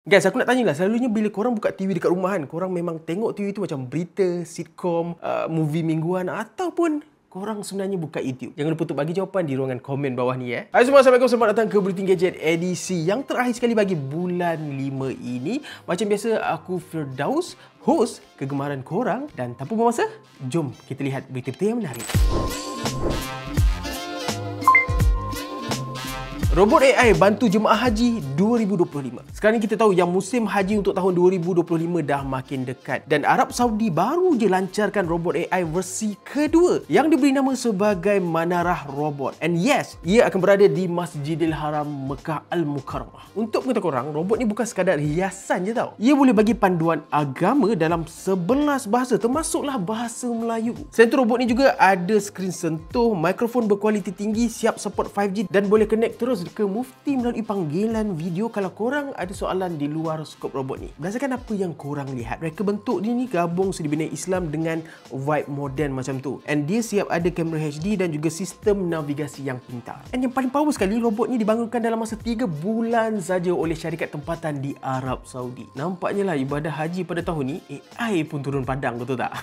Guys, aku nak tanyalah, selalunya bila korang buka TV dekat rumah kan, korang memang tengok TV tu macam berita, sitcom, movie mingguan ataupun korang sebenarnya buka YouTube? Jangan lupa untuk bagi jawapan di ruangan komen bawah ni ya. Hai semua, Assalamualaikum, selamat datang ke Bulletin Gadget edisi yang terakhir sekali bagi bulan 5 ini. Macam biasa, aku Firdaus, host kegemaran korang, dan tanpa buang masa, jom kita lihat berita-berita yang menarik. Robot AI bantu jemaah haji 2025. Sekarang ni kita tahu yang musim haji untuk tahun 2025 dah makin dekat. Dan Arab Saudi baru je lancarkan robot AI versi kedua yang diberi nama sebagai Manarah Robot. And yes, ia akan berada di Masjidil Haram Mekah Al-Mukarramah. Untuk pengetahuan korang, robot ni bukan sekadar hiasan je tau. Ia boleh bagi panduan agama dalam 11 bahasa, termasuklah bahasa Melayu. Selain tu, robot ni juga ada skrin sentuh, mikrofon berkualiti tinggi, siap support 5G dan boleh connect terus ke mufti melalui panggilan video kalau korang ada soalan di luar skop robot ni. Berdasarkan apa yang korang lihat, reka bentuk dia ni gabung seni bina Islam dengan vibe moden macam tu. And dia siap ada kamera HD dan juga sistem navigasi yang pintar. And yang paling power sekali, robot ni dibangunkan dalam masa 3 bulan saja oleh syarikat tempatan di Arab Saudi. Nampaknya lah ibadah haji pada tahun ni, AI pun turun padang, betul tak?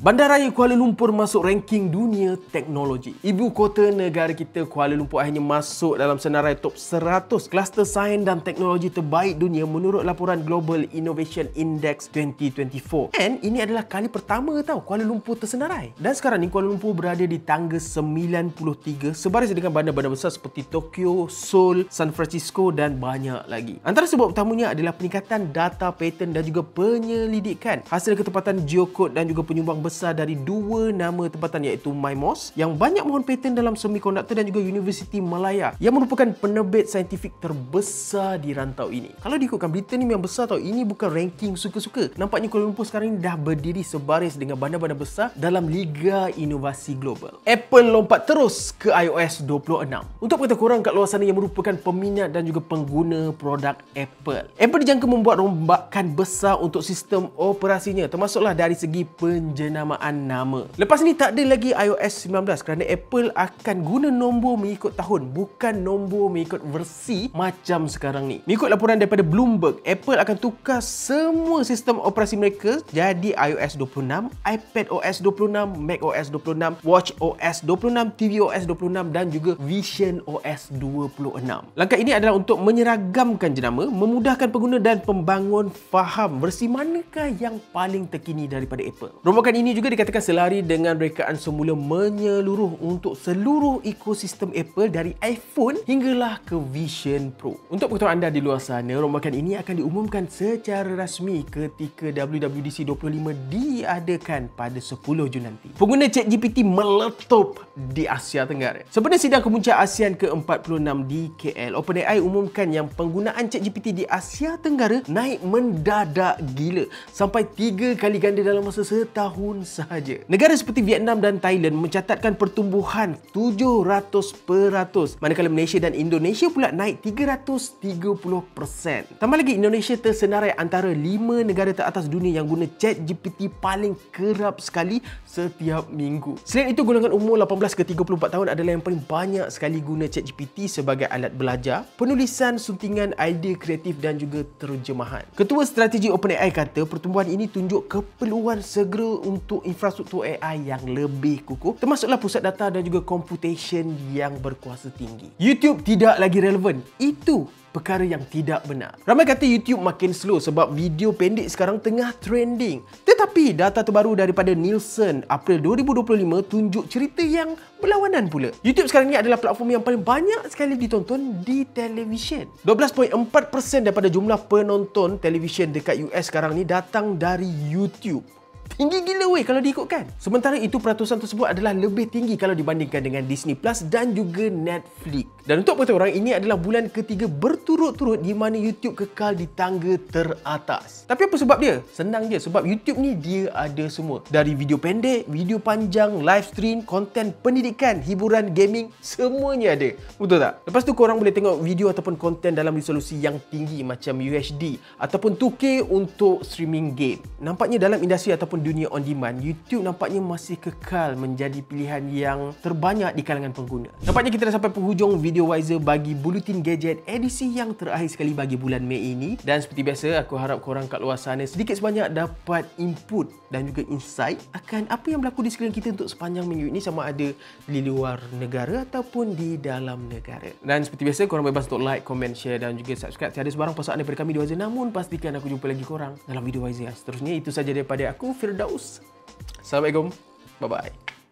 Bandaraya Kuala Lumpur masuk ranking dunia teknologi. Ibu kota negara kita, Kuala Lumpur, akhirnya masuk dalam senarai top 100 kluster sains dan teknologi terbaik dunia menurut laporan Global Innovation Index 2024. And ini adalah kali pertama tau Kuala Lumpur tersenarai. Dan sekarang ni Kuala Lumpur berada di tangga 93 sebaris dengan bandar-bandar besar seperti Tokyo, Seoul, San Francisco dan banyak lagi. Antara sebab utamanya adalah peningkatan data paten dan juga penyelidikan hasil ketepatan geokod dan juga penyumbang besar dari 2 nama tempatan iaitu MIMOS yang banyak mohon paten dalam semikonduktor dan juga Universiti Malaya yang merupakan penerbit saintifik terbesar di rantau ini. Kalau diikutkan berita ni memang besar tau. Ini bukan ranking suka-suka. Nampaknya Kuala Lumpur sekarang ni dah berdiri sebaris dengan bandar-bandar besar dalam Liga Inovasi Global. Apple lompat terus ke iOS 26. Untuk pengetahuan korang kat luar sana yang merupakan peminat dan juga pengguna produk Apple, Apple dijangka membuat rombakan besar untuk sistem operasinya, termasuklah dari segi penjenamaan nama. Lepas ni tak ada lagi iOS 19 kerana Apple akan guna nombor mengikut tahun, bukan nombor mengikut versi macam sekarang ni. Mengikut laporan daripada Bloomberg, Apple akan tukar semua sistem operasi mereka jadi iOS 26, iPadOS 26, macOS 26, watchOS 26, tvOS 26 dan juga visionOS 26. Langkah ini adalah untuk menyeragamkan jenama, memudahkan pengguna dan pembangun faham versi manakah yang paling terkini daripada Apple. Rombakan ini juga dikatakan selari dengan rekaan semula menyeluruh untuk seluruh ekosistem Apple dari iPhone hinggalah ke Vision Pro. Untuk pengetahuan anda di luar sana, rombakan ini akan diumumkan secara rasmi ketika WWDC 25 diadakan pada 10 Jun nanti. Pengguna ChatGPT meletup di Asia Tenggara. Sempena sidang kemuncak ASEAN ke-46 di KL, OpenAI umumkan yang penggunaan ChatGPT di Asia Tenggara naik mendadak gila sampai 3 kali ganda dalam masa setahun sahaja. Negara seperti Vietnam dan Thailand mencatatkan pertumbuhan 700%, manakala Malaysia dan Indonesia pula naik 330%. Tambah lagi, Indonesia tersenarai antara 5 negara teratas dunia yang guna ChatGPT paling kerap sekali setiap minggu. Selain itu, golongan umur 18 ke 34 tahun adalah yang paling banyak sekali guna ChatGPT sebagai alat belajar, penulisan, suntingan idea kreatif dan juga terjemahan. Ketua Strategi OpenAI kata pertumbuhan ini tunjuk keperluan segera untuk infrastruktur AI yang lebih kukuh, termasuklah pusat data dan juga computation yang berkuasa tinggi. YouTube tidak lagi relevan. Itu perkara yang tidak benar. Ramai kata YouTube makin slow sebab video pendek sekarang tengah trending. Tetapi data terbaru daripada Nielsen April 2025 tunjuk cerita yang berlawanan pula. YouTube sekarang ni adalah platform yang paling banyak sekali ditonton di televisyen. 12.4% daripada jumlah penonton televisyen dekat US sekarang ni datang dari YouTube. Tinggi gila weh kalau diikutkan. Sementara itu, peratusan tersebut adalah lebih tinggi kalau dibandingkan dengan Disney Plus dan juga Netflix. Dan untuk pengetahuan orang, ini adalah bulan ketiga berturut-turut di mana YouTube kekal di tangga teratas. Tapi apa sebab dia? Senang je, sebab YouTube ni dia ada semua. Dari video pendek, video panjang, live stream, konten pendidikan, hiburan, gaming, semuanya ada. Betul tak? Lepas tu korang boleh tengok video ataupun konten dalam resolusi yang tinggi macam UHD ataupun 2K untuk streaming game. Nampaknya dalam industri ataupun dunia on demand, YouTube nampaknya masih kekal menjadi pilihan yang terbanyak di kalangan pengguna. Nampaknya kita dah sampai penghujung video Wiser bagi Buletin Gadget edisi yang terakhir sekali bagi bulan Mei ini. Dan seperti biasa, aku harap korang kat luar sana sedikit sebanyak dapat input dan juga insight akan apa yang berlaku di sekeliling kita untuk sepanjang minggu ini, sama ada di luar negara ataupun di dalam negara. Dan seperti biasa, korang bebas untuk like, comment, share dan juga subscribe. Tiada sebarang pasangan daripada kami di Wiser, namun pastikan aku jumpa lagi korang dalam video Wiser yang seterusnya. Itu saja daripada aku, Firdaus. Assalamualaikum. Bye-bye.